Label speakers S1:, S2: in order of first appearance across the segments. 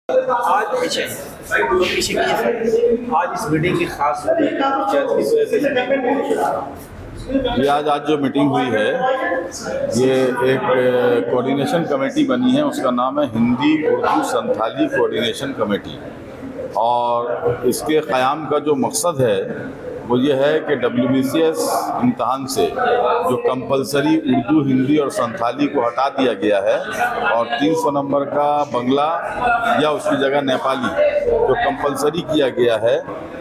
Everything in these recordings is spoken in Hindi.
S1: आज पीछे पीछे आज इस मीटिंग की खास
S2: ये आज जो मीटिंग हुई है ये एक कोऑर्डिनेशन कमेटी बनी है, उसका नाम है हिंदी उर्दू संथाली कोऑर्डिनेशन कमेटी। और इसके क़याम का जो मकसद है वो ये है कि WBCS इम्तहान से जो कंपलसरी उर्दू, हिंदी और संथाली को हटा दिया गया है और 300 नंबर का बंगला या उसकी जगह नेपाली जो कंपलसरी किया गया है,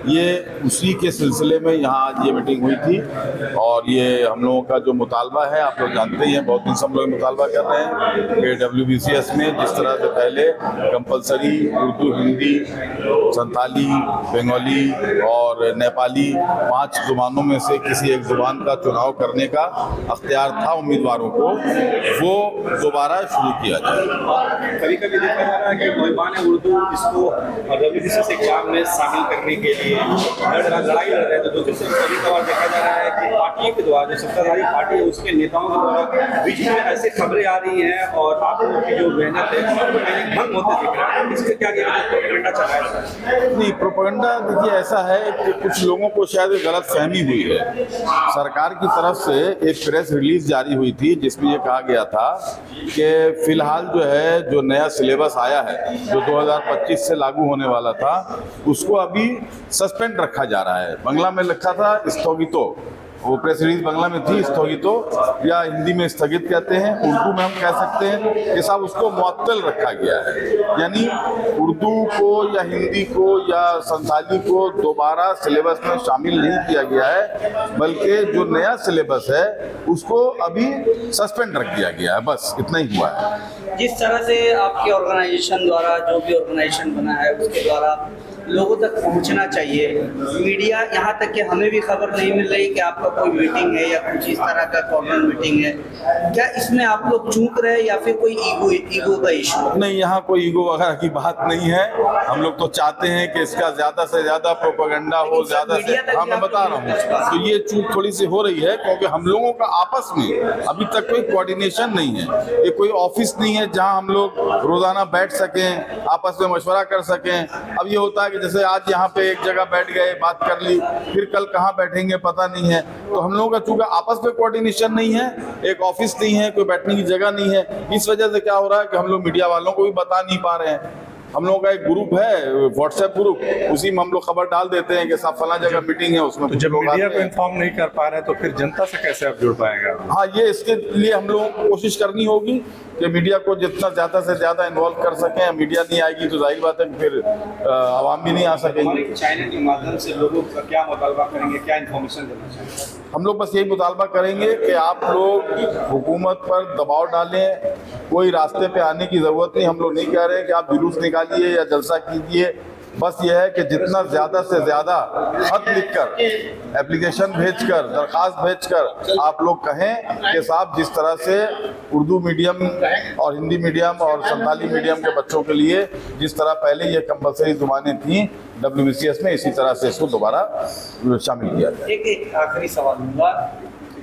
S2: ये उसी के सिलसिले में यहाँ आज ये मीटिंग हुई थी। और ये हम लोगों का जो मुतालबा है, आप लोग जानते ही हैं, बहुत दिन से हम लोग मुतालबा कर रहे हैं कि WBCS में जिस तरह से पहले कंपलसरी उर्दू, हिंदी, संथाली, बंगाली और नेपाली 5 ज़ुबानों में से किसी एक ज़ुबान का चुनाव करने का अख्तियार था उम्मीदवारों को, वो दोबारा शुरू किया जाए।
S1: कभी कभी देखा जा रहा है कि मुहिबान उर्दू इसको WBCS एग्जाम में शामिल करने के लिए लड़ाई लड़ रहे हैं, तो दूसरी तरफ कभी कभार देखा जा रहा है कि पार्टियों के द्वारा, जो सत्ताधारी पार्टी है उसके नेताओं के द्वारा बीच में ऐसी खबरें आ रही हैं और आप लोगों की जो मेहनत है भंग होते दिख रहा है। इसके क्या प्रोपेगेंडा चलाया जा रहा है?
S2: नहीं, प्रोपेगेंडा देखिए ऐसा है कि कुछ लोगों को शायद गलत फहमी हुई है। सरकार की तरफ से एक प्रेस रिलीज जारी हुई थी जिसमें ये कहा गया था कि फिलहाल जो है, जो नया सिलेबस आया है जो 2025 से लागू होने वाला था, उसको अभी सस्पेंड रखा जा रहा है। बांग्ला में लिखा था स्थगितो, वो प्रेस रिलीज बांग्ला में थी स्थगितो, या हिंदी में स्थगित कहते हैं, उर्दू में हम कह सकते हैं कि साहब उसको मुअत्तल रखा गया है। यानी उर्दू को या हिंदी को या संथाली को दोबारा सिलेबस में शामिल नहीं किया गया है, बल्कि जो नया सिलेबस है उसको अभी सस्पेंड रख दिया गया है। बस इतना ही हुआ है।
S3: जिस तरह से आपके ऑर्गेनाइजेशन द्वारा, जो भी ऑर्गेनाइजेशन बना है उसके द्वारा लोगों तक पहुंचना चाहिए, मीडिया यहाँ तक कि हमें भी खबर नहीं मिल रही कि आपका कोई मीटिंग है या कुछ इस तरह का कॉर्नर मीटिंग है, क्या इसमें आप लोग चूक रहे हैं या फिर कोई ईगो का इशू?
S2: नहीं, यहाँ कोई ईगो वगैरह की बात नहीं है। हम लोग तो चाहते हैं कि इसका ज़्यादा से ज़्यादा प्रोपेगेंडा हो, ज़्यादा से, हाँ मैं बता रहा हूँ, तो ये चूक थोड़ी सी हो रही है क्योंकि हम लोगों का आपस में अभी तक कोई कोऑर्डिनेशन नहीं है। ये कोई ऑफिस नहीं है जहाँ हम लोग रोज़ाना बैठ सकें, आपस में मशवरा कर सकें। अब ये होता है कि जैसे आज यहाँ पे एक जगह बैठ गए, बात कर ली, फिर कल कहाँ बैठेंगे पता नहीं है। तो हम लोगों का चूंकि आपस में कोऑर्डिनेशन नहीं है, एक ऑफिस नहीं है, कोई बैठने की जगह नहीं है, इस वजह से क्या हो रहा है कि हम लोग मीडिया वालों को भी बता नहीं पा रहे हैं। हम लोगों का एक ग्रुप है, व्हाट्सएप ग्रुप, उसी में हम लोग खबर डाल देते हैं कि साहब फला जगह मीटिंग है, उसमें
S4: तो जब मीडिया को इन्फॉर्म नहीं कर पा रहे हैं तो फिर जनता से कैसे आप जुड़ पाएंगे?
S2: हाँ, ये इसके लिए हम लोगों को कोशिश करनी होगी कि मीडिया को जितना ज़्यादा से ज़्यादा इन्वॉल्व कर सकें। मीडिया नहीं आएगी तो जाहिर बात है कि फिर आवाम भी नहीं आ सकेंगे।
S1: चैनल के माध्यम से लोगों का क्या मुतालबा करेंगे, क्या इन्फॉर्मेशन देना चाहिए?
S2: हम लोग बस यही मुतालबा करेंगे कि आप लोग हुकूमत पर दबाव डालें। कोई रास्ते पे आने की ज़रूरत नहीं। हम लोग नहीं कह रहे कि आप जुलूस निकालिए या जलसा कीजिए, बस यह है कि जितना ज़्यादा से ज़्यादा खत लिखकर, एप्लीकेशन भेजकर, दरख्वास्त भेजकर आप लोग कहें कि साहब जिस तरह से उर्दू मीडियम और हिंदी मीडियम और संथाली मीडियम के बच्चों के लिए जिस तरह पहले ये कंपलसरी ज़ुबानें थीं WBCS में, इसी तरह से इसको दोबारा शामिल किया जाए।
S3: एक आखिरी सवाल होगा,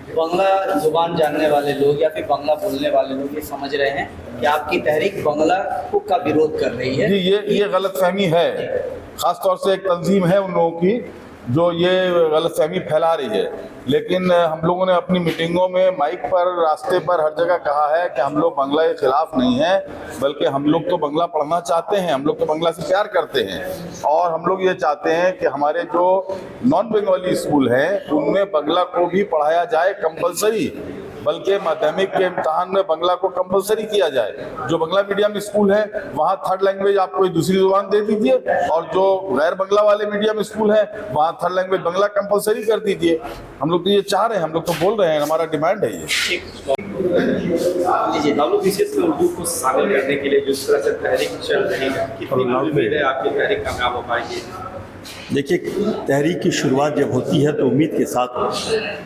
S3: बांग्ला जुबान जानने वाले लोग या फिर बांग्ला बोलने वाले लोग ये समझ रहे हैं कि आपकी तहरीक बांग्ला का विरोध कर रही है।
S2: जी, ये गलतफहमी है। ख़ास तौर से एक तंजीम है उन लोगों की जो ये गलतफहमी फैला रही है। लेकिन हम लोगों ने अपनी मीटिंगों में, माइक पर, रास्ते पर, हर जगह कहा है कि हम लोग बांग्ला के खिलाफ नहीं हैं, बल्कि हम लोग तो बांग्ला पढ़ना चाहते हैं, हम लोग तो बांग्ला से प्यार करते हैं। और हम लोग ये चाहते हैं कि हमारे जो नॉन बंगाली स्कूल हैं उनमें बांग्ला को भी पढ़ाया जाए कंपलसरी, बल्कि माध्यमिक के इम्तहान में बांग्ला को कंपलसरी किया जाए। जो बांग्ला मीडियम स्कूल है वहाँ थर्ड लैंग्वेज आप कोई दूसरी जुबान दे दीजिए, और जो गैर बांग्ला वाले मीडियम स्कूल है वहाँ थर्ड लैंग्वेज बांग्ला कंपलसरी कर दीजिए। हम लोग तो ये चाह रहे हैं, हम लोग तो बोल रहे हैं, हमारा डिमांड है ये।
S1: WBCS में उर्दू को शामिल करने के लिए जिस तरह से तहरीक चल रही है, कितनी उम्मीद है आपकी तहरीक कामयाब हो पाएगी?
S5: देखिए, तहरीक की शुरुआत जब होती है तो उम्मीद के साथ होती है,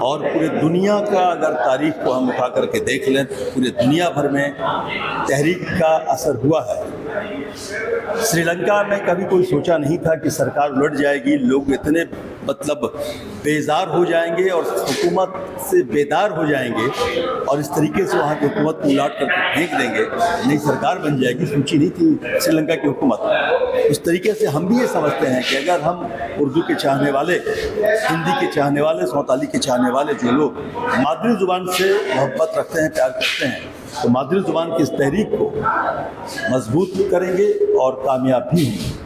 S5: और पूरे दुनिया का अगर तारीख को हम उठा करके देख लें तो पूरे दुनिया भर में तहरीक का असर हुआ है। श्रीलंका में कभी कोई सोचा नहीं था कि सरकार उलट जाएगी, लोग इतने मतलब बेजार हो जाएंगे और हुकूमत से बेदार हो जाएंगे और इस तरीके से वहाँ की हुकूमत को उलाट कर फेंक देंगे, नई सरकार बन जाएगी। सोची नहीं थी श्रीलंका की हुकूमत। उस तरीके से हम भी ये समझते हैं कि अगर हम उर्दू के चाहने वाले, हिंदी के चाहने वाले, सौताली के चाहने वाले जो लोग मादरी ज़ुबान से मोहब्बत रखते हैं, प्यार करते हैं, तो मादरी ज़ुबान की इस तहरीक को मजबूत करेंगे और कामयाब भी होंगे।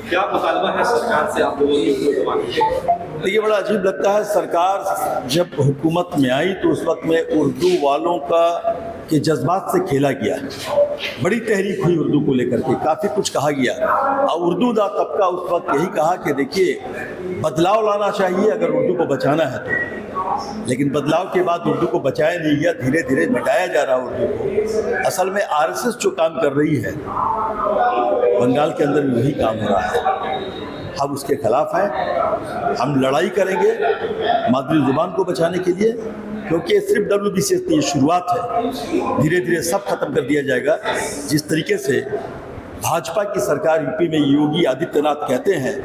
S1: क्या मुतालबा है सरकार से आप लोगों की उर्दू ज़बान के?
S5: देखिए, बड़ा अजीब लगता है, सरकार जब हुकूमत में आई तो उस वक्त में उर्दू वालों के जज्बात से खेला गया, बड़ी तहरीक हुई उर्दू को लेकर के, काफ़ी कुछ कहा गया और उर्दू दा तबका उस वक्त यही कहा कि देखिए बदलाव लाना चाहिए अगर उर्दू को बचाना है तो। लेकिन बदलाव के बाद उर्दू को बचाया नहीं गया, धीरे धीरे मिटाया जा रहा उर्दू को। असल में आरएसएस जो काम कर रही है बंगाल के अंदर भी वही काम हो रहा है। हम उसके खिलाफ हैं, हम लड़ाई करेंगे मादरी ज़ुबान को बचाने के लिए, क्योंकि सिर्फ WBCS की ये शुरुआत है, धीरे धीरे सब खत्म कर दिया जाएगा। जिस तरीके से भाजपा की सरकार यूपी में योगी आदित्यनाथ कहते हैं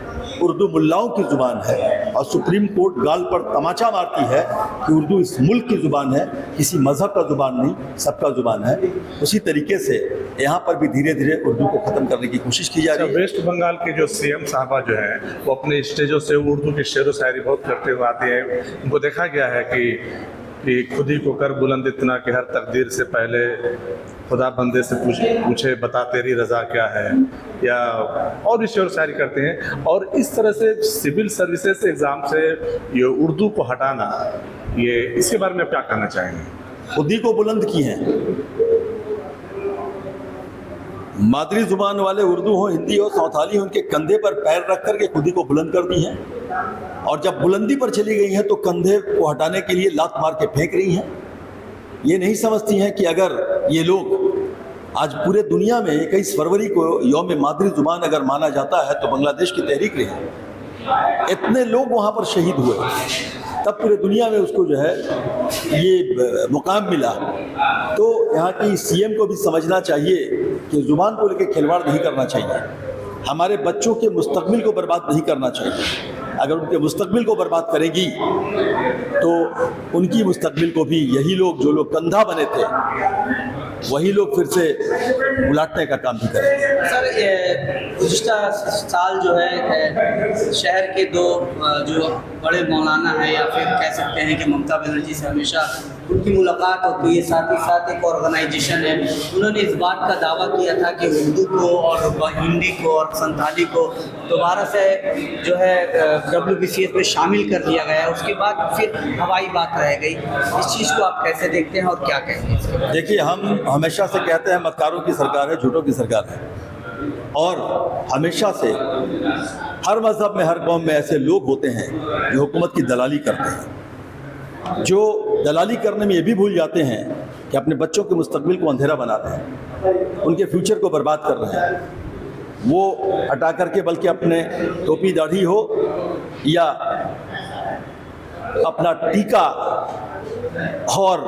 S5: उर्दू मुल्लाओं की ज़ुबान है और सुप्रीम कोर्ट गाल पर तमाचा मारती है कि उर्दू इस मुल्क की ज़ुबान है, किसी मज़हब का ज़ुबान नहीं, सबका ज़ुबान है, उसी तरीके से यहाँ पर भी धीरे धीरे उर्दू को ख़त्म करने की कोशिश की जा रही है।
S4: वेस्ट बंगाल के जो CM साहबा जो है वो अपने स्टेजों से उर्दू की शेर व शायरी बहुत करते हुए आते हैं। उनको देखा गया है कि खुद ही को कर बुलंद इतना कि हर तकदीर से पहले खुदा बंदे से पूछे बता तेरी रज़ा क्या है, या और भी शेर शायरी करते हैं। और इस तरह से सिविल सर्विसेज एग्ज़ाम से ये उर्दू को हटाना, ये इसके बारे में आप क्या कहना चाहेंगे?
S5: खुद ही को बुलंद की हैं, मादरी ज़ुबान वाले उर्दू हो, हिंदी हो, सौताली हो, उनके कंधे पर पैर रख कर के खुद ही को बुलंद कर दी हैं और जब बुलंदी पर चली गई हैं तो कंधे को हटाने के लिए लात मार के फेंक रही हैं। ये नहीं समझती हैं कि अगर ये लोग आज पूरे दुनिया में 21 फरवरी को यौम मादरी ज़ुबान अगर माना जाता है तो बांग्लादेश की तहरीक रही, इतने लोग वहाँ पर शहीद हुए, तब पूरे दुनिया में उसको जो है ये मुकाम मिला। तो यहाँ की CM को भी समझना चाहिए कि ज़ुबान को लेकर खिलवाड़ नहीं करना चाहिए, हमारे बच्चों के मुस्तकबिल को बर्बाद नहीं करना चाहिए। अगर उनके मुस्तकबिल को बर्बाद करेगी तो उनकी मुस्तकबिल को भी यही लोग, जो लोग कंधा बने थे, वही लोग फिर से उलाटने का काम भी करेंगे।
S3: सर, गुज़िश्ता साल जो है शहर के दो जो बड़े मौलाना हैं, या फिर कह सकते हैं कि ममता बनर्जी से हमेशा उनकी मुलाकात होती है, साथ ही साथ एक ऑर्गेनाइजेशन है, उन्होंने इस बात का दावा किया था कि उर्दू को और हिंदी को और संथाली को दोबारा से जो है WBCS में शामिल कर लिया गया है। उसके बाद फिर हवाई बात रह गई। इस चीज़ को आप कैसे देखते हैं और क्या कहते हैं?
S5: देखिए, हम हमेशा से कहते हैं मक्कारों की सरकार है, झूठों की सरकार है, और हमेशा से हर मज़हब में, हर कौम में ऐसे लोग होते हैं जो हुकूमत की दलाली करते हैं, जो दलाली करने में ये भी भूल जाते हैं कि अपने बच्चों के मुस्तकबिल को अंधेरा बनाते हैं, उनके फ्यूचर को बर्बाद कर रहे हैं। वो हटा करके बल्कि अपने टोपी दाढ़ी हो या अपना टीका और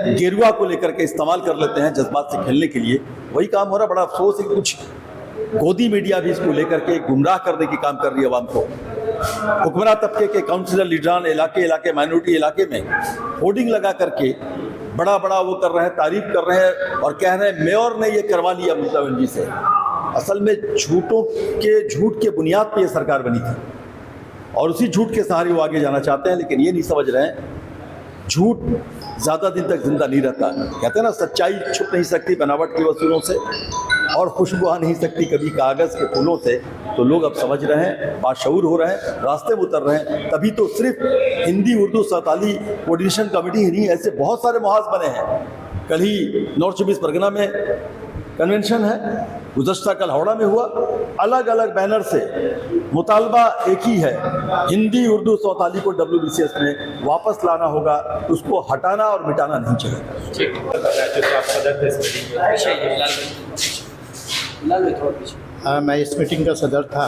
S5: गेरुआ को लेकर के इस्तेमाल कर लेते हैं जज्बात से खेलने के लिए। वही काम हो रहा। बड़ा अफसोस है कि कुछ गोदी मीडिया भी इसको लेकर के गुमराह करने की काम कर रही है आवाम को। हुक्मरान तबके के काउंसिलर लीडरान इलाके माइनॉरिटी इलाके में होर्डिंग लगा करके बड़ा वो कर रहे हैं, तारीफ कर रहे हैं और कह रहे हैं मेयर ने ये करवा लिया ममता बनर्जी से। असल में झूठ के बुनियाद पे ये सरकार बनी थी और उसी झूठ के सहारे वो आगे जाना चाहते हैं, लेकिन ये नहीं समझ रहे हैं झूठ ज़्यादा दिन तक जिंदा नहीं रहता। कहते हैं ना, सच्चाई छुप नहीं सकती बनावट की वसूलों से और खुशबू आ नहीं सकती कभी कागज़ के फूलों से। तो लोग अब समझ रहे हैं, बाशऊर हो रहे हैं, रास्ते में उतर रहे हैं। तभी तो सिर्फ हिंदी उर्दू सौताली कोऑर्डिनेशन कमेटी ही नहीं, ऐसे बहुत सारे मुहाज बने हैं। कल ही नॉर्थ 24 परगना में कन्वेंशन है, गुज़श्ता कल हावड़ा में हुआ। अलग अलग बैनर से मुतालबा एक ही है, हिंदी उर्दू सौताली को WBCS में वापस लाना होगा, उसको हटाना और मिटाना नहीं चाहिए।
S6: हाँ, मैं इस मीटिंग का सदर था।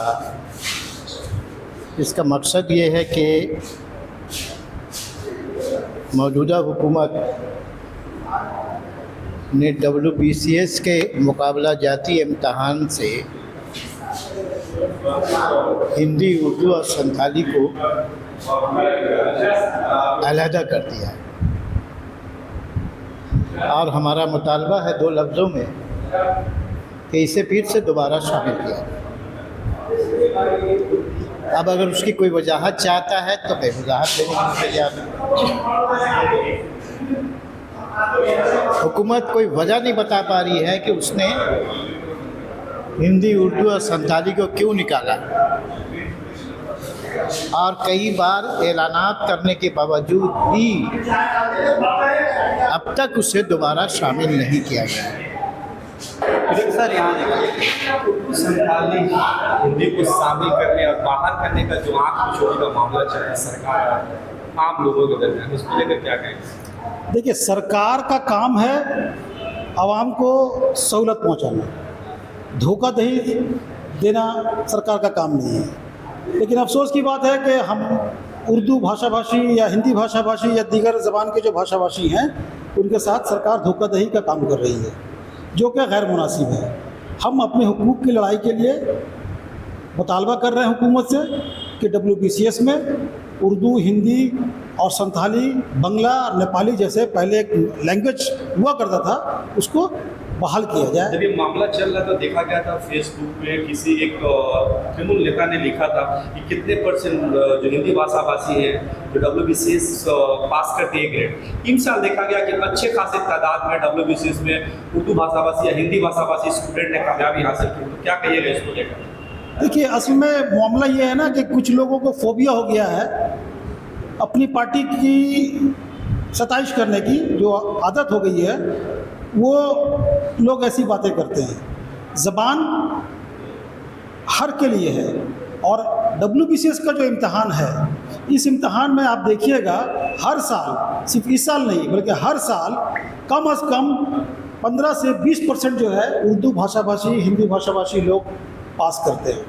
S6: इसका मकसद ये है कि मौजूदा हुकूमत ने WBCS के मुकाबला जाती इम्तहान से हिंदी, उर्दू और संथाली को अलहदा कर दिया है और हमारा मुतालबा है 2 लफ्ज़ों में कि इसे फिर से दोबारा शामिल किया जाए। अब अगर उसकी कोई वजाहत चाहता है तो मैं वजाहत देने के लिए तैयार हूँ। हुकूमत कोई वजह नहीं बता पा रही है कि उसने हिंदी, उर्दू और संथाली को क्यों निकाला, और कई बार ऐलानात करने के बावजूद भी अब तक उसे दोबारा शामिल नहीं किया गया।
S1: सर यहाँ उर्दू संथाली हिंदी को शामिल करने और बाहर करने का जो आँख पिछोड़ी का मामला चल रहा है सरकार का आम लोगों के दरमियान, उसको लेकर क्या कहेंगे?
S7: देखिए, सरकार का काम है आवाम को सहूलत पहुंचाना, धोखाधड़ी देना सरकार का काम नहीं है। लेकिन अफसोस की बात है कि हम उर्दू भाषाभाषी या हिंदी भाषाभाषी या दीगर ज़बान के जो भाषाभाषी हैं उनके साथ सरकार धोखाधड़ी का काम कर रही है, जो कि गैर मुनासिब है। हम अपने हुकूक की लड़ाई के लिए मुतालबा कर रहे हैं हुकूमत से कि WBCS में उर्दू, हिंदी और संथाली, बंगला और नेपाली जैसे पहले एक लैंग्वेज हुआ करता था उसको बहाल किया जाए।
S1: जब ये मामला चल रहा था देखा गया था फेसबुक पे किसी एक तृणमूल नेता ने लिखा था कि कितने % जो हिंदी भाषाभाषी हैं जो WBCS पास करते हैं ग्रेड, 3 साल देखा गया कि अच्छे खासे तादाद में WBCS में उर्दू भाषाभाषी या हिंदी भाषाभाषी स्टूडेंट ने कामयाबी हासिल की। तो क्या कहिएगा इसको लेकर?
S7: देखिए, असल में मामला ये है ना कि कुछ लोगों को फोबिया हो गया है अपनी पार्टी की सताइश करने की, जो आदत हो गई है, वो लोग ऐसी बातें करते हैं। ज़बान हर के लिए है और WBCS का जो इम्तहान है, इस इम्तहान में आप देखिएगा हर साल, सिर्फ इस साल नहीं बल्कि हर साल कम से कम 15 से 20% जो है उर्दू भाषाभाषी, हिंदी भाषाभाषी लोग पास करते हैं।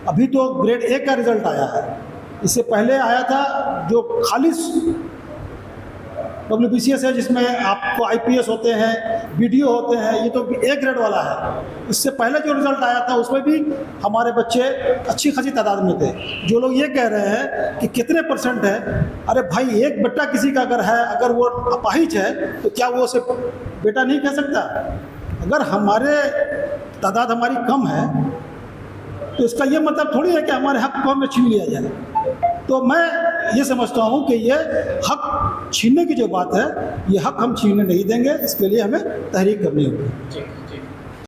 S7: अभी तो ग्रेड A का रिज़ल्ट आया है, इससे पहले आया था जो खालिस WBCS है जिसमें आपको IPS होते हैं, BDO होते हैं, ये तो A ग्रेड वाला है। इससे पहले जो रिज़ल्ट आया था उसमें भी हमारे बच्चे अच्छी खासी तादाद में थे। जो लोग ये कह रहे हैं कि कितने % है, अरे भाई एक बेटा किसी का अगर है, अगर वो अपाहिज है तो क्या वो उसे बेटा नहीं कह सकता? अगर हमारे तादाद हमारी कम है तो इसका ये मतलब थोड़ी है कि हमारे हक को हमें छीन लिया जाए। तो मैं ये समझता हूँ कि ये हक छीनने की जो बात है, ये हक हम छीनने नहीं देंगे, इसके लिए हमें तहरीक करनी होगी।